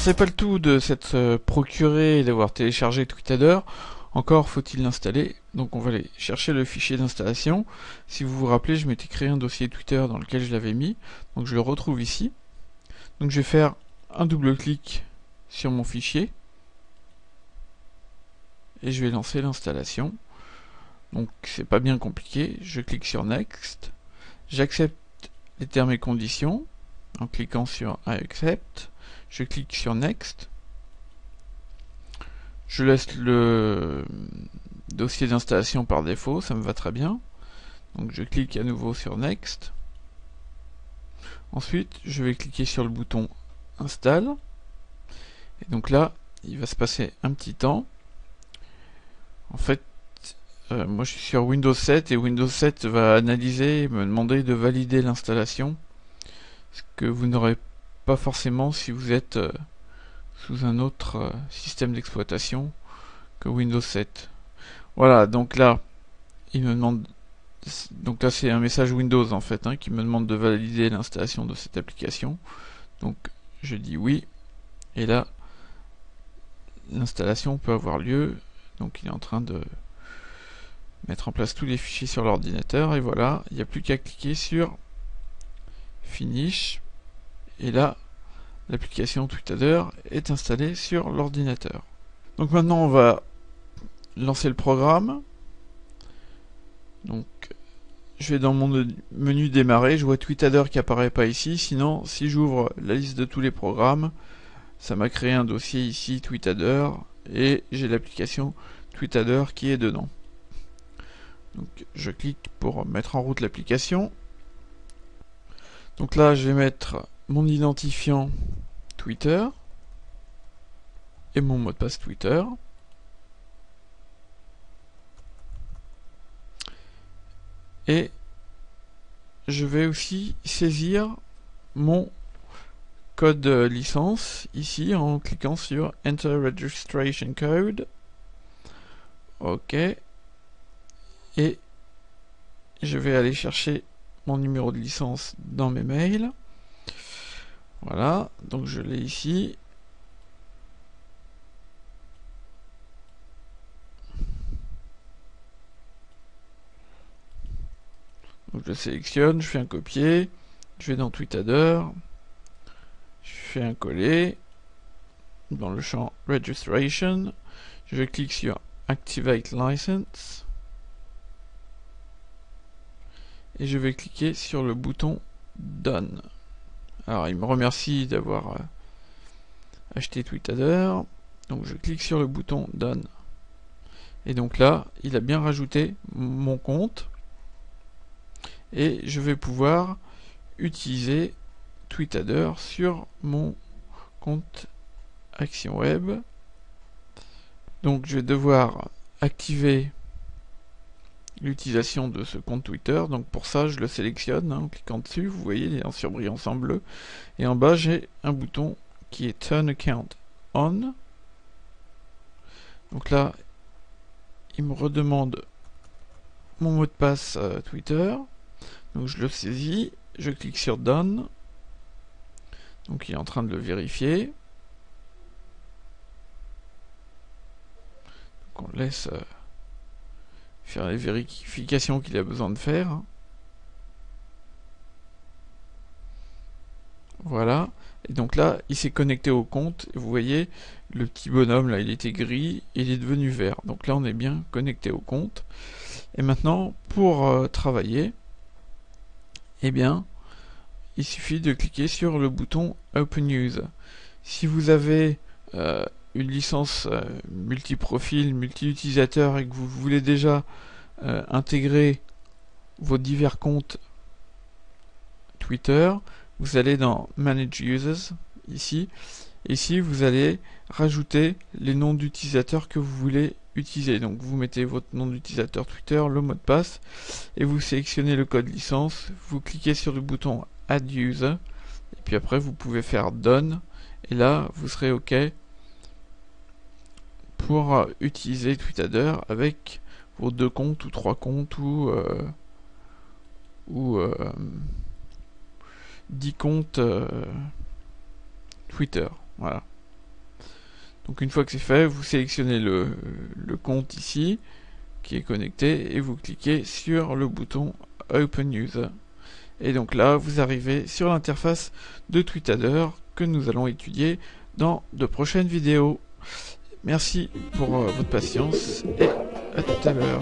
c'est pas le tout de s'être procuré et d'avoir téléchargé Tweetadder. Encore faut-il l'installer. Donc on va aller chercher le fichier d'installation. Si vous vous rappelez, je m'étais créé un dossier Twitter dans lequel je l'avais mis. Donc je le retrouve ici. Donc je vais faire un double clic sur mon fichier. Et je vais lancer l'installation. Donc c'est pas bien compliqué. Je clique sur Next. J'accepte les termes et conditions en cliquant sur I accept. Je clique sur Next. Je laisse le dossier d'installation par défaut, ça me va très bien. Donc je clique à nouveau sur Next. Ensuite, je vais cliquer sur le bouton Install. Et donc là, il va se passer un petit temps. En fait, moi je suis sur Windows 7 et Windows 7 va analyser et me demander de valider l'installation. Ce que vous n'aurez pas forcément si vous êtes sous un autre système d'exploitation que Windows 7. Voilà, donc là, il me demande. Donc là, c'est un message Windows en fait qui me demande de valider l'installation de cette application. Donc je dis oui, et là, l'installation peut avoir lieu. Donc il est en train de mettre en place tous les fichiers sur l'ordinateur, et voilà, il n'y a plus qu'à cliquer sur Finish, et là, l'application Tweetadder est installée sur l'ordinateur. Donc maintenant, on va lancer le programme. Donc je vais dans mon menu démarrer, je vois Tweetadder qui apparaît pas ici, sinon si j'ouvre la liste de tous les programmes, ça m'a créé un dossier ici Tweetadder et j'ai l'application Tweetadder qui est dedans. Donc je clique pour mettre en route l'application. Donc là je vais mettre mon identifiant Twitter et mon mot de passe Twitter. Et je vais aussi saisir mon code licence ici en cliquant sur Enter Registration Code. OK. Et je vais aller chercher mon numéro de licence dans mes mails. Voilà, donc je l'ai ici. Donc je le sélectionne, je fais un copier, je vais dans Tweetadder, je fais un coller dans le champ Registration, je clique sur Activate License et je vais cliquer sur le bouton Done. Alors il me remercie d'avoir acheté Tweetadder, donc je clique sur le bouton Done. Et donc là, il a bien rajouté mon compte. Et je vais pouvoir utiliser Tweetadder sur mon compte Action Web. Donc je vais devoir activer l'utilisation de ce compte Twitter. Donc pour ça, je le sélectionne en cliquant dessus. Vous voyez, il est en surbrillance en bleu. Et en bas, j'ai un bouton qui est Turn Account On. Donc là, il me redemande mon mot de passe Twitter. Donc je le saisis, je clique sur Done. Donc il est en train de le vérifier. Donc on laisse faire les vérifications qu'il a besoin de faire. Voilà. Et donc là, il s'est connecté au compte. Et vous voyez, le petit bonhomme là, il était gris, et il est devenu vert. Donc là, on est bien connecté au compte. Et maintenant, pour travailler, eh bien, il suffit de cliquer sur le bouton Open Use. Si vous avez une licence multi-profil, multi-utilisateur et que vous voulez déjà intégrer vos divers comptes Twitter, vous allez dans Manage Users, ici, et ici vous allez rajouter les noms d'utilisateurs que vous voulez utiliser. Donc vous mettez votre nom d'utilisateur Twitter, le mot de passe, et vous sélectionnez le code licence, vous cliquez sur le bouton Add User, et puis après vous pouvez faire Done, et là vous serez OK pour utiliser Tweetadder avec vos 2 comptes ou 3 comptes ou 10 comptes Twitter. Voilà. Donc une fois que c'est fait, vous sélectionnez le compte ici qui est connecté et vous cliquez sur le bouton Open User. Et donc là, vous arrivez sur l'interface de Tweetadder que nous allons étudier dans de prochaines vidéos. Merci pour votre patience et à tout à l'heure.